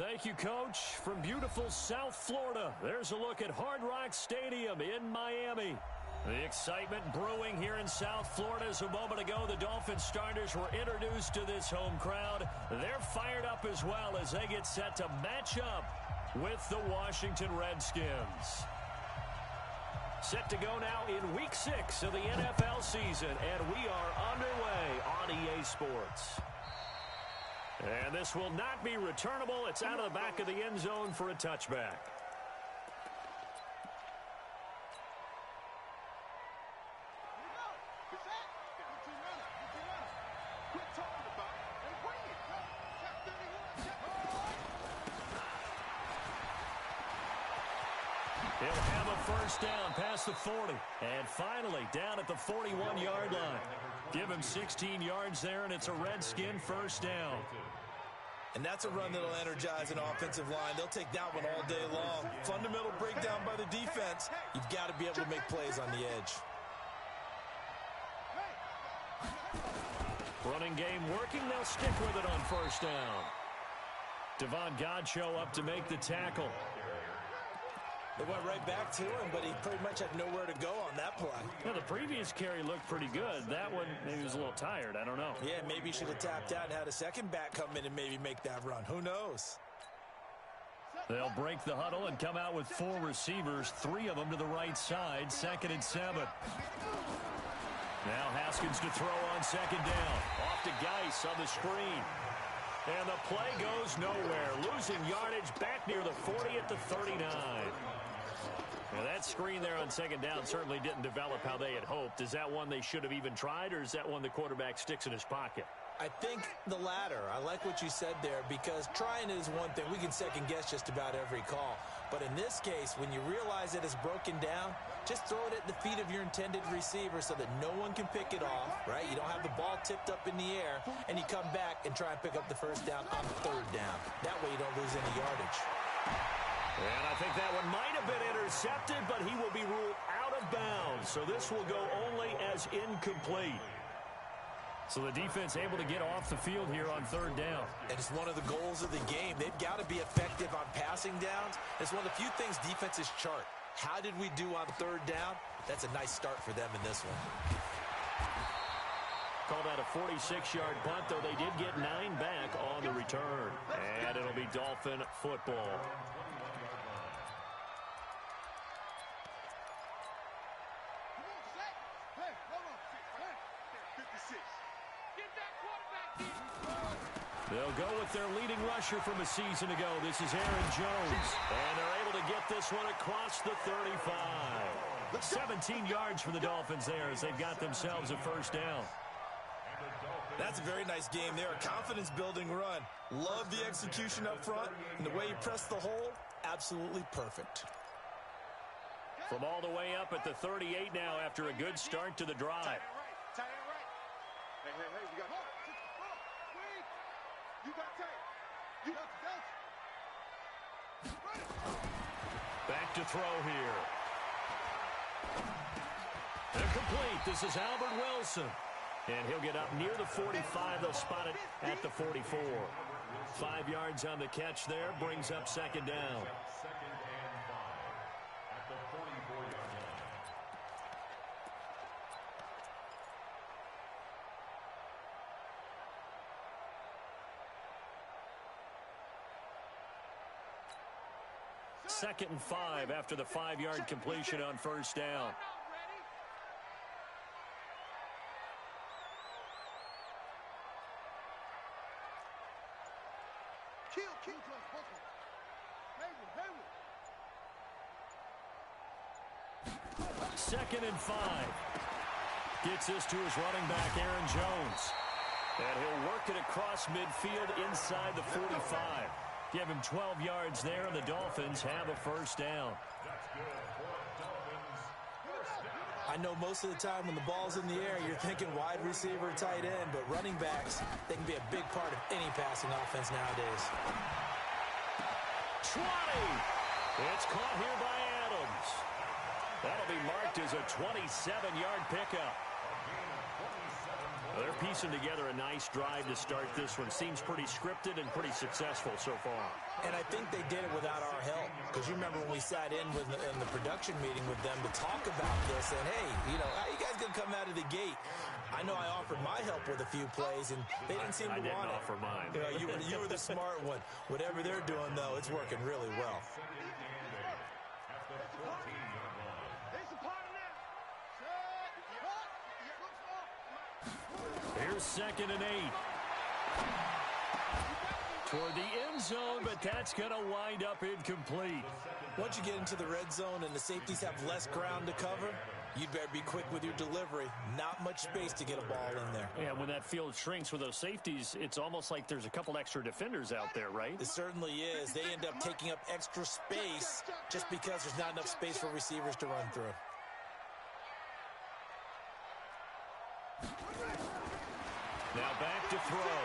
Thank you, Coach. From beautiful South Florida, there's a look at Hard Rock Stadium in Miami. The excitement brewing here in South Florida as a moment ago the Dolphins starters were introduced to this home crowd. They're fired up as well as they get set to match up with the Washington Redskins. Set to go now in Week 6 of the NFL season, and we are underway on EA Sports. And this will not be returnable. It's out of the back of the end zone for a touchback. He'll have a first down past the 40. And finally, down at the 41-yard line. Give him 16 yards there, and it's a Redskin first down. And that's a run that'll energize an offensive line. They'll take that one all day long. Fundamental breakdown by the defense. You've got to be able to make plays on the edge. Running game working. They'll stick with it on first down. Devon Godchaux up to make the tackle. They went right back to him, but he pretty much had nowhere to go on that play. Well, the previous carry looked pretty good. That one, maybe he was a little tired. I don't know. Yeah, maybe he should have tapped out and had a second back come in and maybe make that run. Who knows? They'll break the huddle and come out with 4 receivers, 3 of them to the right side, 2nd and 7. Now Haskins to throw on 2nd down. Off to Geis on the screen. And the play goes nowhere. Losing yardage back near the 40 at the 39. Now that screen there on 2nd down certainly didn't develop how they had hoped. Is that one they should have even tried, or is that one the quarterback sticks in his pocket? I think the latter. I like what you said there, because trying is one thing. We can second guess just about every call. But in this case, when you realize it is broken down, just throw it at the feet of your intended receiver so that no one can pick it off, right? You don't have the ball tipped up in the air, and you come back and try and pick up the first down on 3rd down. That way you don't lose any yardage. And I think that one might have been intercepted, but he will be ruled out of bounds. So this will go only as incomplete. So the defense able to get off the field here on 3rd down. And it's one of the goals of the game. They've got to be effective on passing downs. It's one of the few things defenses chart. How did we do on 3rd down? That's a nice start for them in this one. Called out a 46-yard punt, though they did get 9 back on the return. And it'll be Dolphin football. They'll go with their leading rusher from a season ago. This is Aaron Jones. And they're able to get this one across the 35. 17 yards for the Dolphins there as they've got themselves a first down. That's a very nice game there. A confidence-building run. Love the execution up front. And the way you press the hole, absolutely perfect. From all the way up at the 38 now after a good start to the drive. Back to throw here. They're complete. This is Albert Wilson. And he'll get up near the 45. They'll spot it at the 44. 5 yards on the catch there. Brings up 2nd down. Second and 5 after the 5-yard completion on first down. Second and 5. Gets this to his running back, Aaron Jones. And he'll work it across midfield inside the 45. Give him 12 yards there, and the Dolphins have a first down. I know most of the time when the ball's in the air, you're thinking wide receiver, tight end, but running backs, they can be a big part of any passing offense nowadays. 20. It's caught here by Adams. That'll be marked as a 27-yard pickup. Well, they're piecing together a nice drive to start this one. Seems pretty scripted and pretty successful so far. And I think they did it without our help. Because you remember when we sat in the production meeting with them to talk about this, and hey, you know, how you guys going to come out of the gate? I know I offered my help with a few plays, and they didn't seem to want it. I didn't offer mine. You know, you were the smart one. Whatever they're doing, though, it's working really well. Here's 2nd and 8. Toward the end zone, but that's going to wind up incomplete. Once you get into the red zone and the safeties have less ground to cover, you'd better be quick with your delivery. Not much space to get a ball in there. Yeah, when that field shrinks with those safeties, it's almost like there's a couple extra defenders out there, right? It certainly is. They end up taking up extra space just because there's not enough space for receivers to run through. Now back to throw.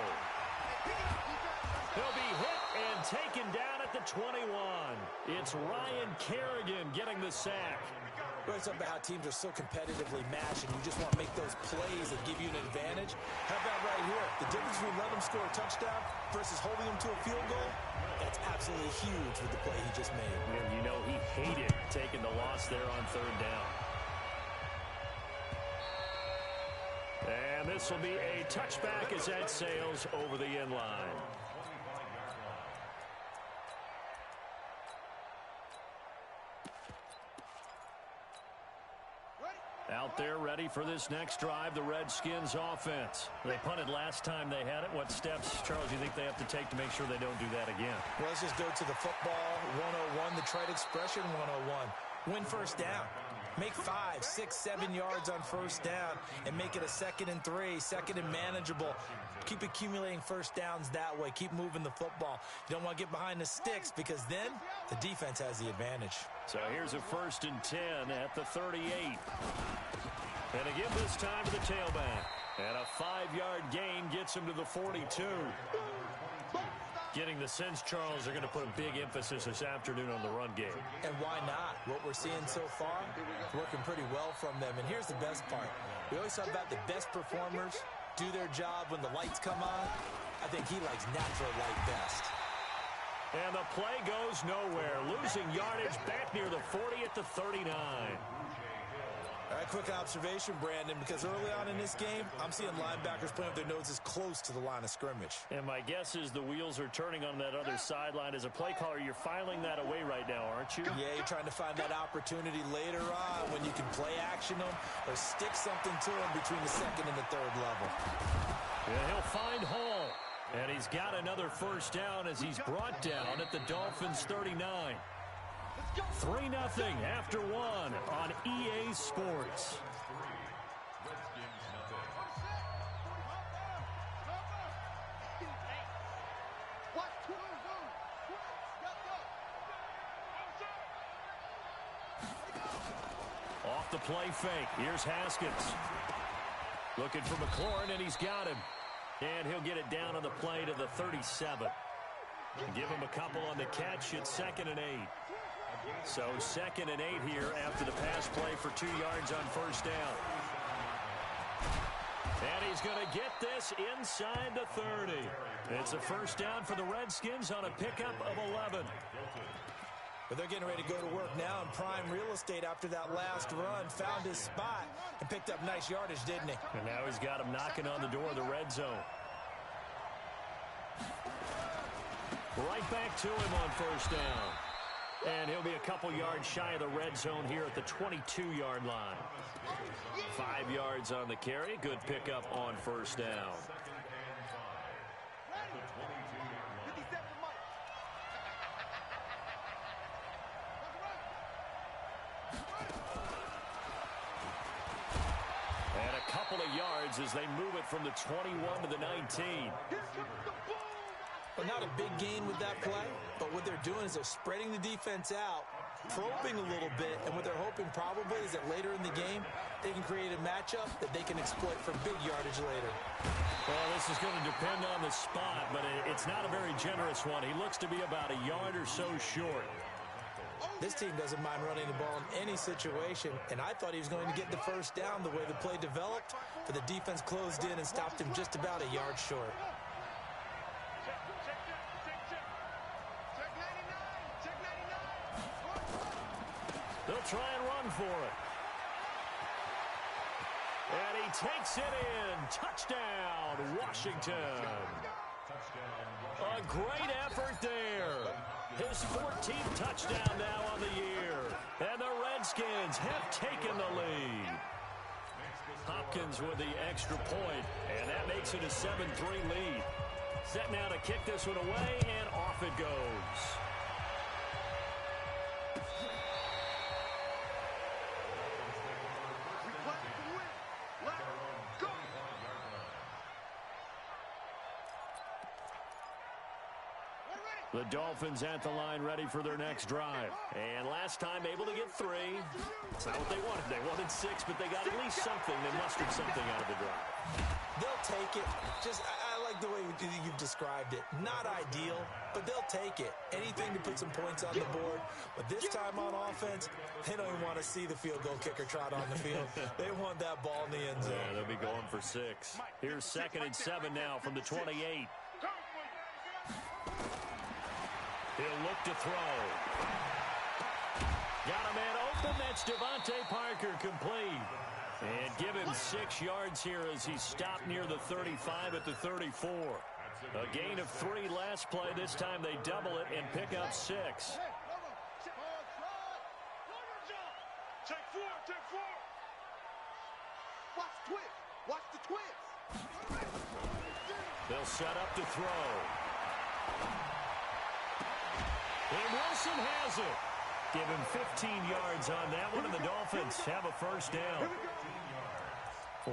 He'll be hit and taken down at the 21. It's Ryan Kerrigan getting the sack. It's about how teams are so competitively matched, and you just want to make those plays that give you an advantage. How about right here? The difference between letting them score a touchdown versus holding them to a field goal, that's absolutely huge with the play he just made. And you know he hated taking the loss there on 3rd down. And this will be a touchback as that sails over the end line. Out there ready for this next drive, the Redskins offense. They punted last time they had it. What steps, Charles, do you think they have to take to make sure they don't do that again? Well, let's just go to the football 101, the trade expression 101. Win first down. Make 5, 6, 7 yards on first down and make it a 2nd and 3, 2nd and manageable. Keep accumulating first downs that way. Keep moving the football. You don't want to get behind the sticks because then the defense has the advantage. So here's a 1st and 10 at the 38. And again this time to the tailback. And a 5-yard gain gets him to the 42. Getting the sense, Charles, they're going to put a big emphasis this afternoon on the run game. And why not? What we're seeing so far, working pretty well from them. And here's the best part. We always talk about the best performers do their job when the lights come on. I think he likes natural light best. And the play goes nowhere. Losing yardage back near the 40 at the 39. All right, quick observation, Brandon, because early on in this game, I'm seeing linebackers playing with their noses close to the line of scrimmage. And my guess is the wheels are turning on that other sideline. As a play caller, you're filing that away right now, aren't you? Yeah, you're trying to find that opportunity later on when you can play action them or stick something to them between the 2nd and the 3rd level. Yeah, he'll find Hall. And he's got another first down as he's brought down at the Dolphins' 39. 3-0 after 1 on EA Sports. Off the play fake. Here's Haskins. Looking for McLaurin, and he's got him. And he'll get it down on the play to the 37. Give him a couple on the catch. It's 2nd and 8. So 2nd and 8 here after the pass play for 2 yards on first down. And he's going to get this inside the 30. It's a first down for the Redskins on a pickup of 11. But they're getting ready to go to work now in prime real estate after that last run. Found his spot and picked up nice yardage, didn't he? And now he's got him knocking on the door of the red zone. Right back to him on first down. And he'll be a couple yards shy of the red zone here at the 22-yard line. 5 yards on the carry. Good pickup on first down. And a couple of yards as they move it from the 21 to the 19. Well, not a big gain with that play, but what they're doing is they're spreading the defense out, probing a little bit, and what they're hoping probably is that later in the game, they can create a matchup that they can exploit for big yardage later. Well, this is going to depend on the spot, but it's not a very generous one. He looks to be about a yard or so short. This team doesn't mind running the ball in any situation, and I thought he was going to get the first down the way the play developed, but the defense closed in and stopped him just about a yard short. They'll try and run for it. And he takes it in. Touchdown, Washington. A great effort there. His 14th touchdown now on the year. And the Redskins have taken the lead. Hopkins with the extra point, and that makes it a 7-3 lead. Set now to kick this one away, and off it goes. The Dolphins at the line ready for their next drive. And last time able to get 3. It's not what they wanted. They wanted 6, but they got at least something. They mustered something out of the drive. They'll take it. I like the way you've described it. Not ideal, but they'll take it. Anything to put some points on the board. But this time on offense, they don't even want to see the field goal kicker trot on the field. They want that ball in the end zone. Yeah, they'll be going for 6. Here's 2nd and 7 now from the 28. He'll look to throw. Got a man open. That's Devontae Parker complete. And give him 6 yards here as he stopped near the 35 at the 34. A gain of 3 last play. This time they double it and pick up 6. Watch the twist. They'll set up to throw. And Wilson has it. Give him 15 yards on that one, and the Dolphins have a first down.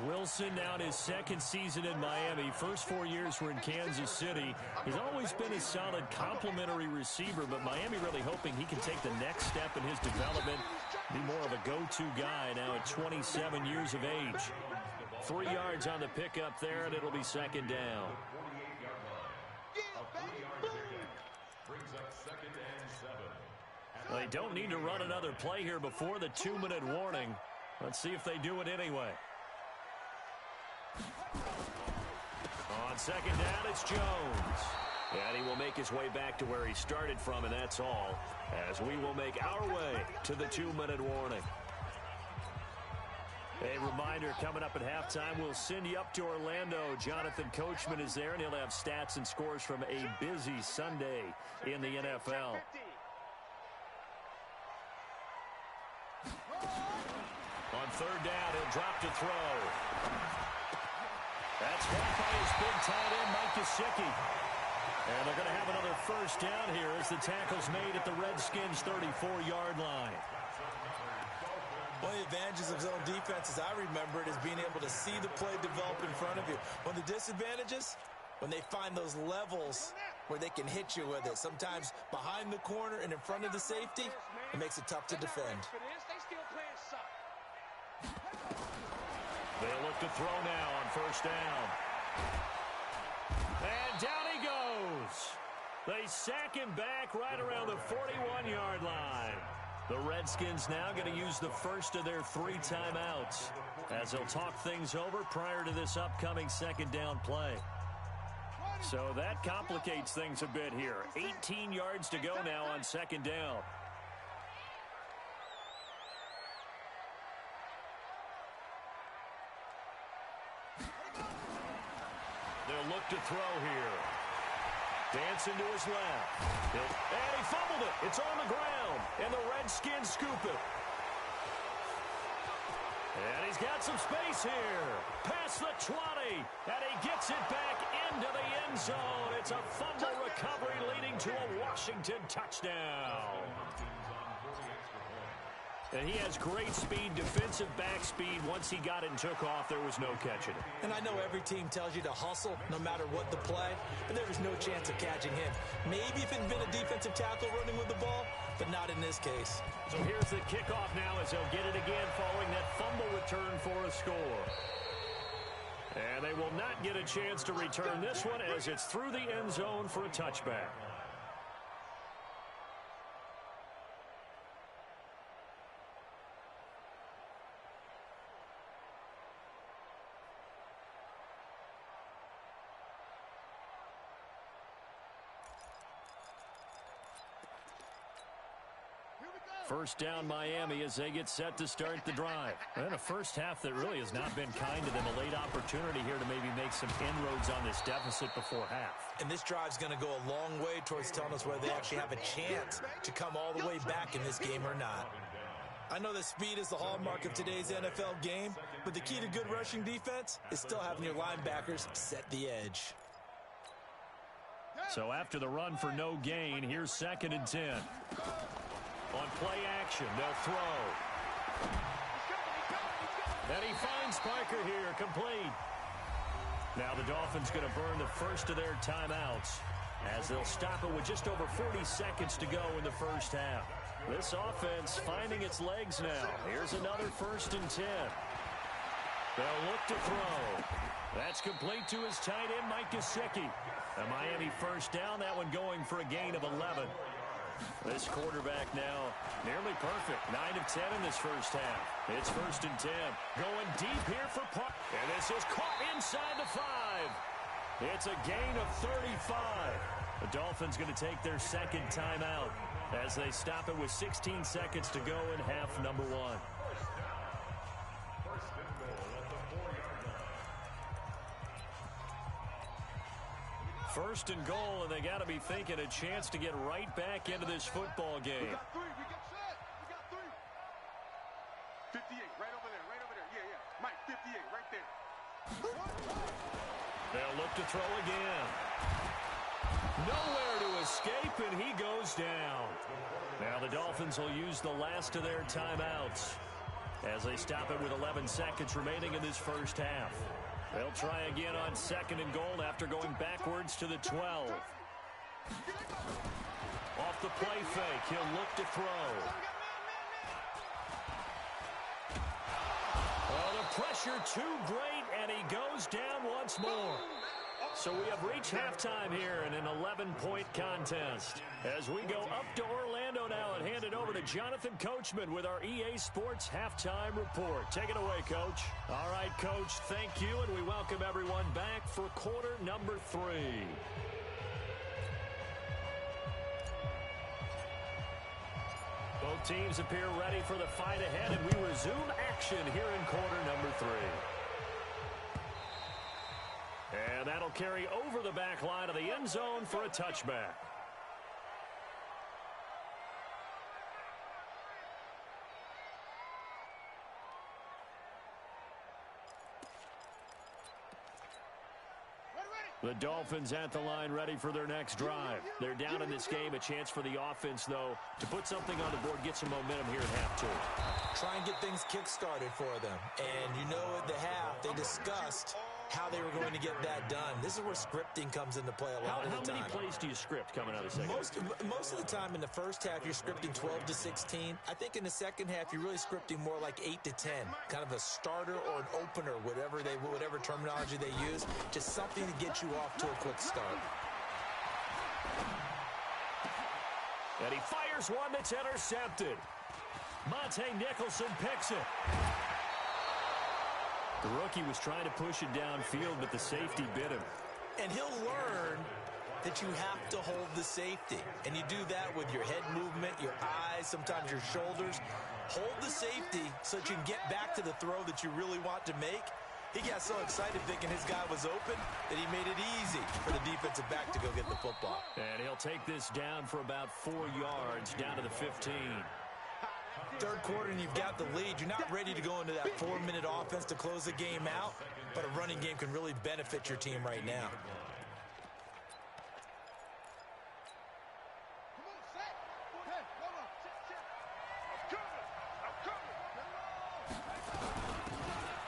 Wilson now in his 2nd season in Miami. First 4 years were in Kansas City. He's always been a solid complementary receiver, but Miami really hoping he can take the next step in his development, be more of a go-to guy now at 27 years of age. 3 yards on the pickup there, and it'll be 2nd down. They don't need to run another play here before the 2-minute warning. Let's see if they do it anyway. On 2nd down, it's Jones. And he will make his way back to where he started from, and that's all, as we will make our way to the 2-minute warning. A reminder, coming up at halftime, we'll send you up to Orlando. Jonathan Coachman is there, and he'll have stats and scores from a busy Sunday in the NFL. On 3rd down, he'll drop to throw. That's caught by his big tight end, Mike Gesicki. And they're going to have another first down here as the tackle's made at the Redskins' 34-yard line. One of the advantages of zone defense, as I remember it, is being able to see the play develop in front of you. One of the disadvantages, when they find those levels where they can hit you with it, sometimes behind the corner and in front of the safety, it makes it tough to defend. They look to throw now on 1st down. And down he goes. They sack him back right around the 41-yard line. The Redskins now going to use the first of their 3 timeouts as they'll talk things over prior to this upcoming 2nd down play. So that complicates things a bit here. 18 yards to go now on 2nd down. They'll look to throw here. Dancing to his left. And he fumbled it. It's on the ground. And the Redskins scoop it. And he's got some space here. Past the 20. And he gets it back into the end zone. It's a fumble recovery leading to a Washington touchdown. And he has great speed, defensive back speed. Once he got it and took off, there was no catching it. And I know every team tells you to hustle no matter what the play, but there was no chance of catching him. Maybe if it had been a defensive tackle running with the ball, but not in this case. So here's the kickoff now as they'll get it again following that fumble return for a score. And they will not get a chance to return this one as it's through the end zone for a touchback. First down Miami as they get set to start the drive. And a first half that really has not been kind to them. A late opportunity here to maybe make some inroads on this deficit before half. And this drive's going to go a long way towards telling us whether they actually have a chance to come all the way back in this game or not. I know that speed is the hallmark of today's NFL game, but the key to good rushing defense is still having your linebackers set the edge. So after the run for no gain, here's 2nd and 10. On play action, they'll throw. And he finds Parker here, complete. Now the Dolphins going to burn the first of their timeouts as they'll stop it with just over 40 seconds to go in the first half. This offense finding its legs now. Here's another 1st and 10. They'll look to throw. That's complete to his tight end, Mike Gesicki. A Miami first down, that one going for a gain of 11. This quarterback now nearly perfect. 9 of 10 in this first half. It's 1st and 10. Going deep here for Park. And this is caught inside the 5. It's a gain of 35. The Dolphins going to take their 2nd timeout as they stop it with 16 seconds to go in half number 1. First and goal, and they got to be thinking a chance to get right back into this football game. We got 3. We got set. We got 3. 58, right over there. Right over there. Yeah, yeah. Mike, 58, right there. They'll look to throw again. Nowhere to escape, and he goes down. Now the Dolphins will use the last of their timeouts as they stop it with 11 seconds remaining in this first half. They'll try again on 2nd and goal after going backwards to the 12. Off the play fake, he'll look to throw. Oh, the pressure too great, and he goes down once more. So we have reached halftime here in an 11-point contest. As we go up to Orlando now and hand it over to Jonathan Coachman with our EA Sports Halftime Report. Take it away, Coach. All right, Coach, thank you, and we welcome everyone back for quarter number 3. Both teams appear ready for the fight ahead, and we resume action here in quarter number 3. And that'll carry over the back line of the end zone for a touchback. The Dolphins at the line ready for their next drive. They're down in this game. A chance for the offense, though, to put something on the board, get some momentum here at half 2. Try and get things kick-started for them. And you know at the half, they discussed how they were going to get that done. This is where scripting comes into play a lot of the time. How many plays do you script coming out of the second? Most of the time in the first half, you're scripting 12 to 16. I think in the second half, you're really scripting more like 8 to 10. Kind of a starter or an opener, whatever terminology they use. Just something to get you off to a quick start. And he fires one that's intercepted. Monte Nicholson picks it. The rookie was trying to push it downfield, but the safety bit him. And he'll learn that you have to hold the safety. And you do that with your head movement, your eyes, sometimes your shoulders. Hold the safety so that you can get back to the throw that you really want to make. He got so excited thinking his guy was open that he made it easy for the defensive back to go get the football. And he'll take this down for about 4 yards, down to the 15. Third quarter and you've got the lead. You're not ready to go into that 4-minute offense to close the game out, but a running game can really benefit your team right now.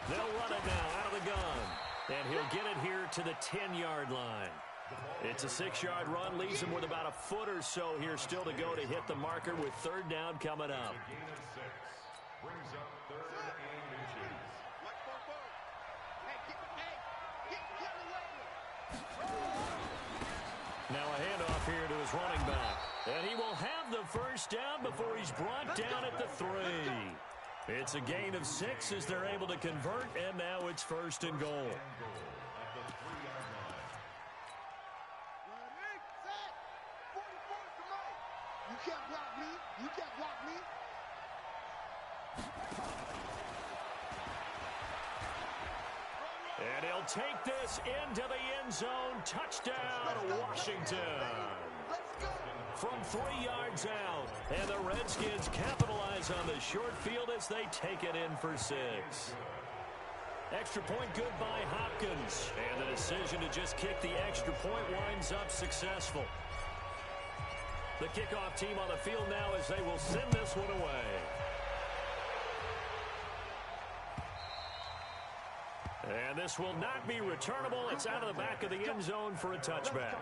They'll run it now out of the gun, and he'll get it here to the 10-yard line. It's a 6-yard run, leaves him with about a foot or so here still to go to hit the marker with third down coming up. Now a handoff here to his running back. And he will have the first down before he's brought down at the 3. It's a gain of 6 as they're able to convert, and now it's 1st and goal. You can't block me. You can't block me. And he'll take this into the end zone. Touchdown, Washington. From 3 yards out. And the Redskins capitalize on the short field as they take it in for 6. Extra point good by Hopkins. And the decision to just kick the extra point winds up successful. The kickoff team on the field now as they will send this one away. And this will not be returnable. It's out of the back of the end zone for a touchback.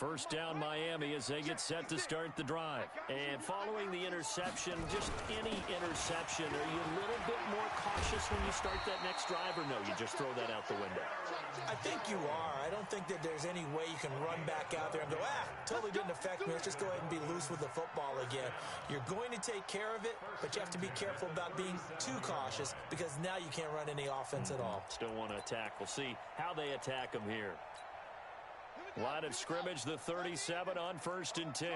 First down Miami as they get set to start the drive. And following the interception, just any interception, are you a little bit more cautious when you start that next drive, or no, you just throw that out the window? I think you are. I don't think that there's any way you can run back out there and go, totally didn't affect me. Let's just go ahead and be loose with the football again. You're going to take care of it, but you have to be careful about being too cautious because now you can't run any offense at all. Still want to attack. We'll see how they attack them here. Line of scrimmage, the 37 on 1st and 10.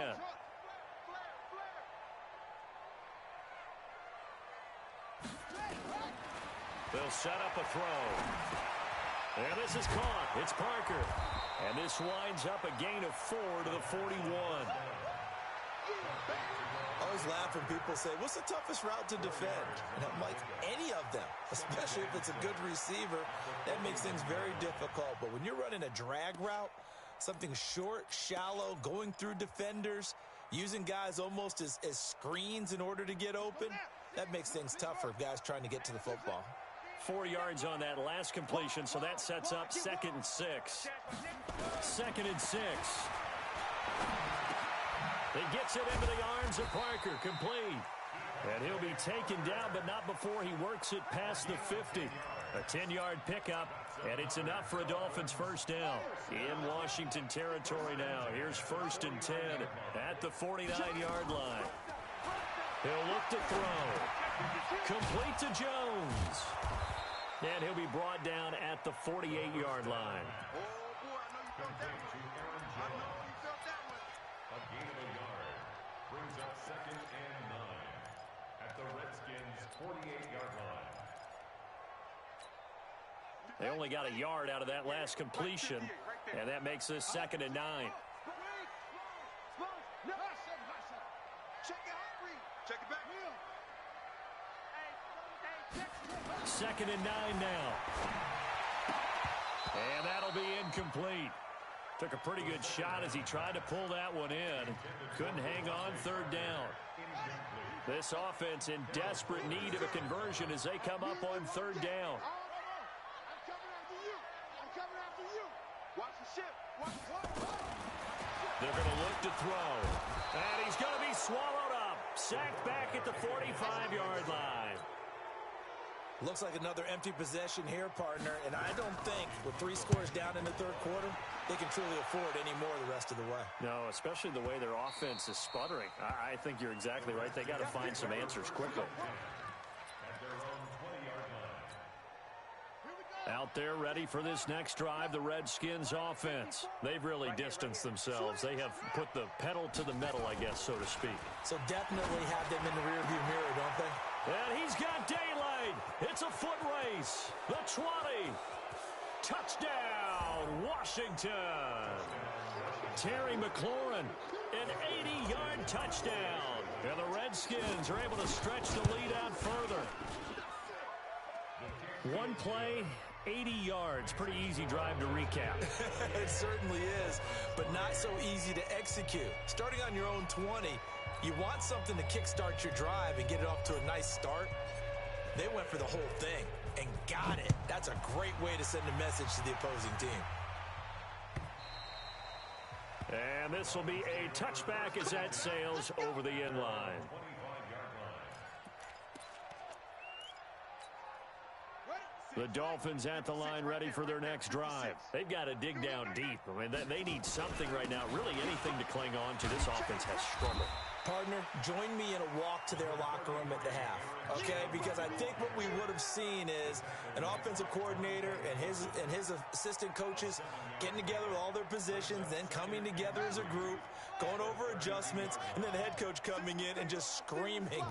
They'll set up a throw. And this is caught. It's Parker. And this winds up a gain of 4 to the 41. I always laugh when people say, what's the toughest route to defend? And I'm like, any of them, especially if it's a good receiver. That makes things very difficult. But when you're running a drag route, something short, shallow, going through defenders, using guys almost as screens in order to get open, that makes things tough for guys trying to get to the football. 4 yards on that last completion, so that sets up 2nd and 6. 2nd and 6. He gets it into the arms of Parker, complete. And he'll be taken down, but not before he works it past the 50. A 10-yard pickup, and it's enough for a Dolphins first down. In Washington territory now. Here's 1st and 10 at the 49-yard line. He'll look to throw. Complete to Jones. And he'll be brought down at the 48-yard line. A gain of a yard brings up 2nd and 9 at the Redskins' 48-yard line. They only got a yard out of that last completion, and that makes this 2nd and 9. Check it back. 2nd and 9 now. And that'll be incomplete. Took a pretty good shot as he tried to pull that one in. Couldn't hang on 3rd down. This offense in desperate need of a conversion as they come up on 3rd down. They're going to look to throw. And he's going to be swallowed up. Sacked back at the 45-yard line. Looks like another empty possession here, partner. And I don't think with 3 scores down in the 3rd quarter, they can truly afford any more the rest of the way. No, especially the way their offense is sputtering. I think you're exactly right. They got to find some answers quickly. Out there ready for this next drive, the Redskins offense. They've really distanced themselves. They have put the pedal to the metal, I guess, so to speak. So definitely have them in the rearview mirror, don't they? And he's got daylight. It's a foot race. The 20. Touchdown, Washington. Terry McLaurin, an 80-yard touchdown. And the Redskins are able to stretch the lead out further. One play, 80 yards. Pretty easy drive to recap. It certainly is, but not so easy to execute. Starting on your own 20, you want something to kickstart your drive and get it off to a nice start. They went for the whole thing and got it. That's a great way to send a message to the opposing team. And this will be a touchback as that sails over the end line. The Dolphins at the line ready for their next drive. They've got to dig down deep. I mean, they need something right now, really anything to cling on to. This offense has struggled. Partner, join me in a walk to their locker room at the half, okay? Because I think what we would have seen is an offensive coordinator and his assistant coaches getting together with all their positions, then coming together as a group, going over adjustments, and then the head coach coming in and just screaming,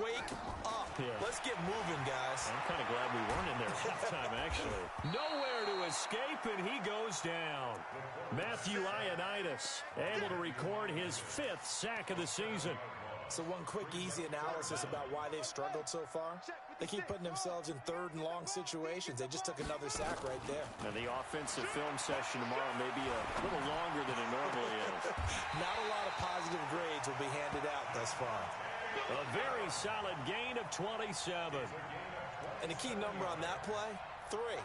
"Wake up. Let's get moving, guys." I'm kind of glad we weren't in there at halftime, actually. Nowhere to escape, and he goes down. Matthew Ioannidis able to record his 5th sack of the season. So one quick, easy analysis about why they've struggled so far. They keep putting themselves in 3rd and long situations. They just took another sack right there. And the offensive film session tomorrow may be a little longer than it normally is. Not a lot of positive grades will be handed out thus far. A very solid gain of 27. And the key number on that play, 3.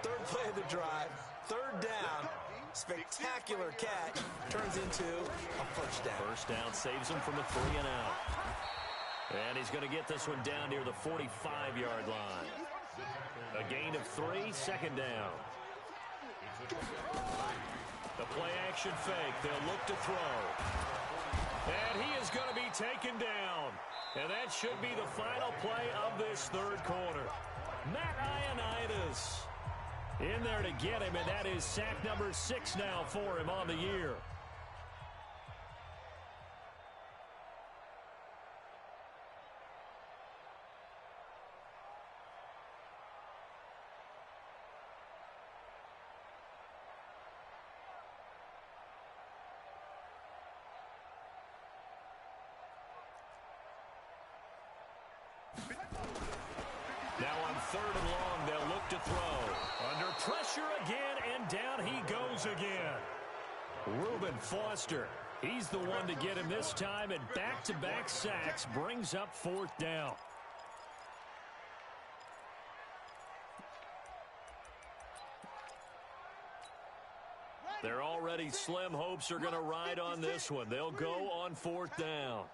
3rd play of the drive, 3rd down. Spectacular catch turns into a first down. First down saves him from a 3 and out. And he's going to get this one down near the 45-yard line. A gain of 3, 2nd down. The play action fake. They'll look to throw. And he is going to be taken down. And that should be the final play of this 3rd quarter. Matt Ioannidis in there to get him, and that is sack number 6 now for him on the year. Now on 3rd and long, they'll look to throw. Under pressure again, and down he goes again. Reuben Foster, he's the one to get him this time, and back-to-back sacks brings up 4th down. Their already slim hopes are going to ride on this one. They'll go on 4th down.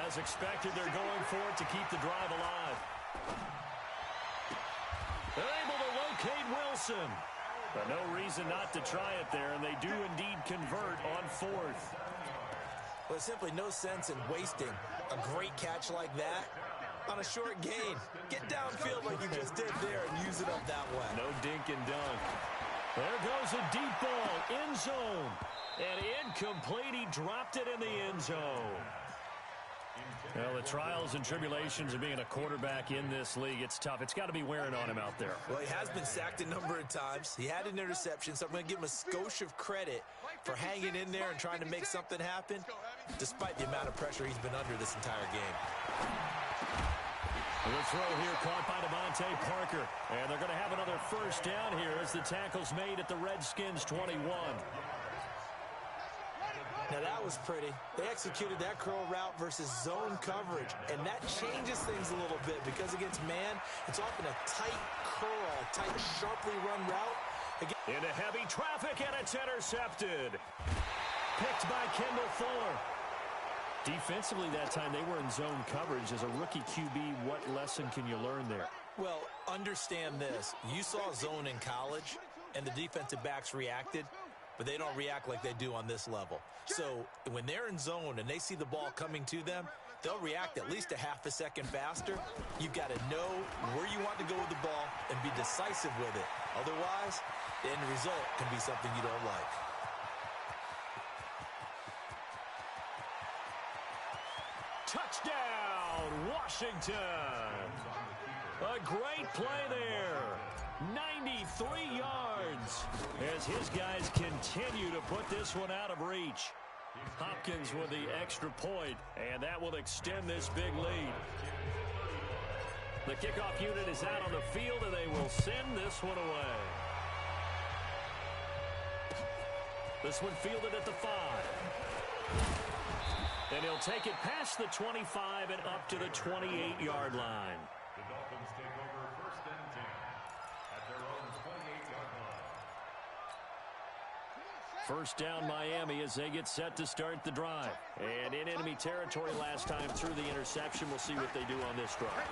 As expected, they're going for it to keep the drive alive. They're able to locate Wilson. But no reason not to try it there, and they do indeed convert on 4th. Well, there's simply no sense in wasting a great catch like that on a short gain. Get downfield like you just did there and use it up that way. No dink and dunk. There goes a deep ball, end zone. And incomplete, he dropped it in the end zone. Well, the trials and tribulations of being a quarterback in this league, it's tough. It's got to be wearing on him out there. Well, he has been sacked a number of times. He had an interception, so I'm going to give him a skosh of credit for hanging in there and trying to make something happen, despite the amount of pressure he's been under this entire game. The throw here caught by Devontae Parker. And they're going to have another first down here as the tackle's made at the Redskins 21. Now, that was pretty. They executed that curl route versus zone coverage, and that changes things a little bit because against man, it's often a tight curl, tight, sharply run route. Into heavy traffic, and it's intercepted. Picked by Kendall Fuller. Defensively that time, they were in zone coverage. As a rookie QB, what lesson can you learn there? Well, understand this. You saw zone in college, and the defensive backs reacted, but they don't react like they do on this level. So when they're in zone and they see the ball coming to them, they'll react at least a half a second faster. You've got to know where you want to go with the ball and be decisive with it. Otherwise, the end result can be something you don't like. Touchdown, Washington. A great play there. 93 yards as his guys continue to put this one out of reach. Hopkins with the extra point, and that will extend this big lead. The kickoff unit is out on the field, and they will send this one away. This one fielded at the 5. And he'll take it past the 25 and up to the 28-yard line. The Dolphins take over 1st and 10 at their own 28-yard line. First down Miami as they get set to start the drive. And in enemy territory last time through the interception. We'll see what they do on this drive.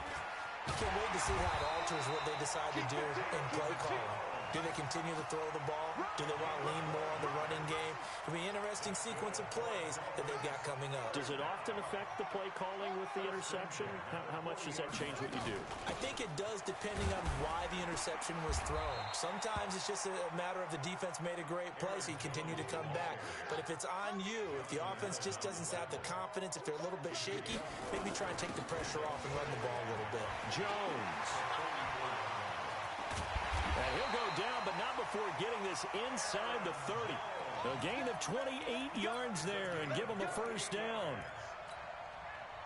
Can't wait to see how it alters what they decide to do in play calling. Do they continue to throw the ball? Do they want to lean more on the running game? It'll be an interesting sequence of plays that they've got coming up. Does it often affect the play calling with the interception? How much does that change what you do? I think it does, depending on why the interception was thrown. Sometimes it's just a matter of the defense made a great play, so you continue to come back. But if it's on you, if the offense just doesn't have the confidence, if they're a little bit shaky, maybe try and take the pressure off and run the ball a little bit. Jones. And he'll go down, but not before getting this inside the 30. A gain of 28 yards there and give him a first down.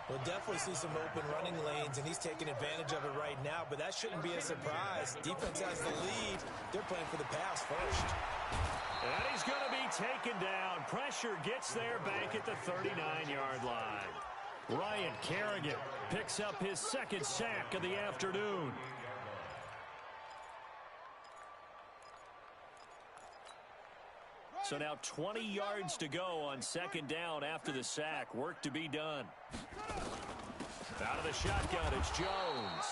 We'll definitely see some open running lanes, and he's taking advantage of it right now, but that shouldn't be a surprise. Defense has the lead. They're playing for the pass first. And he's going to be taken down. Pressure gets there back at the 39-yard line. Ryan Kerrigan picks up his second sack of the afternoon. So now 20 yards to go on second down after the sack. Work to be done. Out of the shotgun, it's Jones.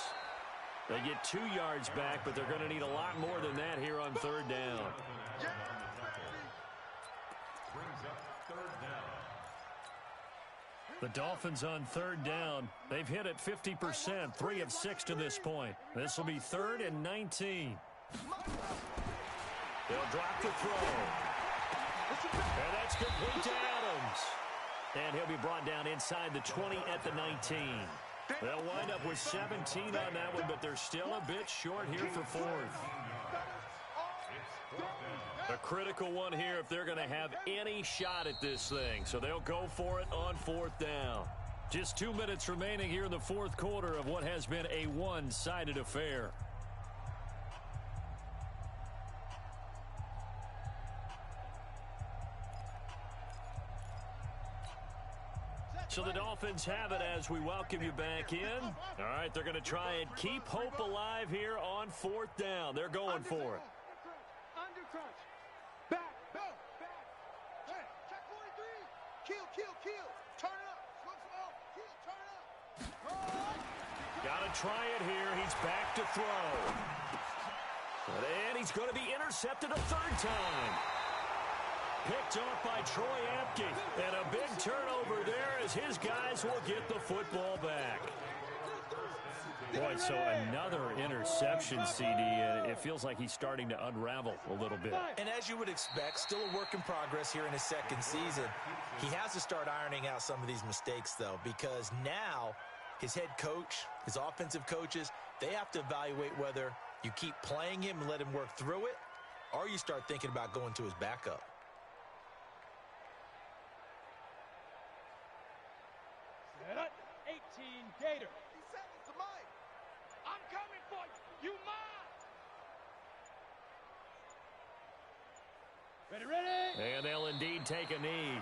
They get 2 yards back, but they're going to need a lot more than that here on third down. The Dolphins on third down. They've hit it 50%, 3 of 6 to this point. This will be 3rd and 19. They'll drop the throw. And that's complete to Adams. And he'll be brought down inside the 20 at the 19. They'll wind up with 17 on that one, but they're still a bit short here for 4th. A critical one here if they're going to have any shot at this thing. So they'll go for it on 4th down. Just 2 minutes remaining here in the 4th quarter of what has been a one-sided affair. So the Dolphins have it as we welcome you back in. All right, they're going to try and keep hope alive here on 4th down. They're going for it. Under crunch. Back. Go. Back. Hey, check 43. Kill. Turn it up. Slow. Kill. Turn it up. Got to try it here. He's back to throw. And he's going to be intercepted a 3rd time. Picked off by Troy Apke. And a big turnover there as his guys will get the football back. Boy, so another interception, CD. It feels like he's starting to unravel a little bit. And as you would expect, still a work in progress here in his 2nd season. He has to start ironing out some of these mistakes, though, because now his head coach, his offensive coaches, they have to evaluate whether you keep playing him and let him work through it, or you start thinking about going to his backup. Set up. 18 Gator. He said it to Mike. I'm coming for you. You mine. Ready. And they'll indeed take a knee.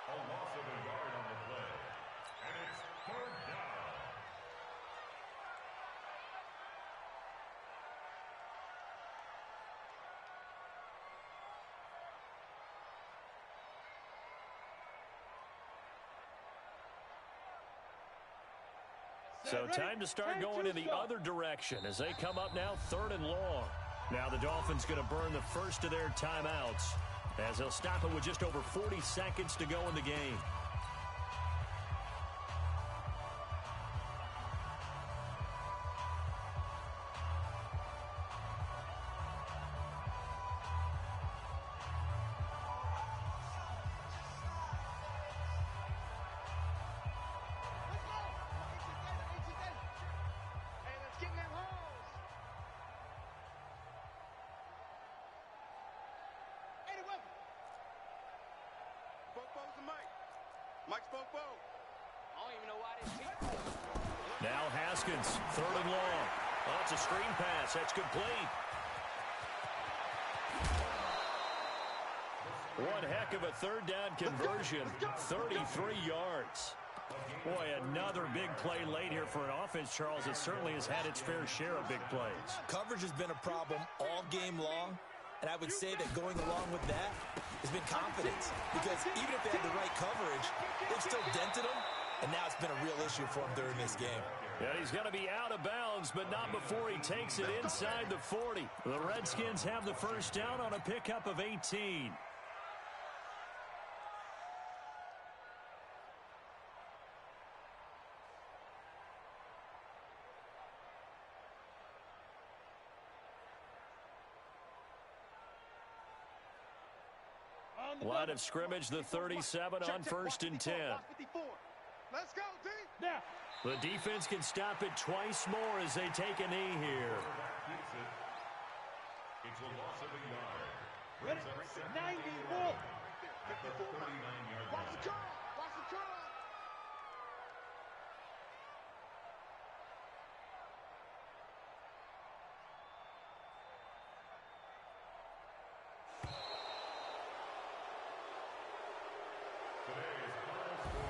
A loss of a yard on the play. And it's 3rd down. So time to start going in the other direction as they come up now 3rd and long. Now the Dolphins going to burn the first of their timeouts as they'll stop it with just over 40 seconds to go in the game. Mike spoke both. I don't even know why this team. Now Haskins, 3rd and long. Oh, it's a screen pass. That's complete. One heck of a 3rd down conversion. 33 yards. Boy, another big play late here for an offense, Charles. It certainly has had its fair share of big plays. Coverage has been a problem all game long. And I would say that going along with that has been confidence. Because even if they had the right coverage, they've still dented them. And now it's been a real issue for them during this game. And he's going to be out of bounds, but not before he takes it inside the 40. The Redskins have the first down on a pickup of 18. Line of scrimmage, the 37 on 1st and 10. Let's go, D. Now. The defense can stop it twice more as they take a knee here. It's a loss of a yard. Ready? 91. At the 39-yard Watch the line. curl. Watch the curl.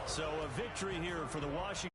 So a victory here for the Washington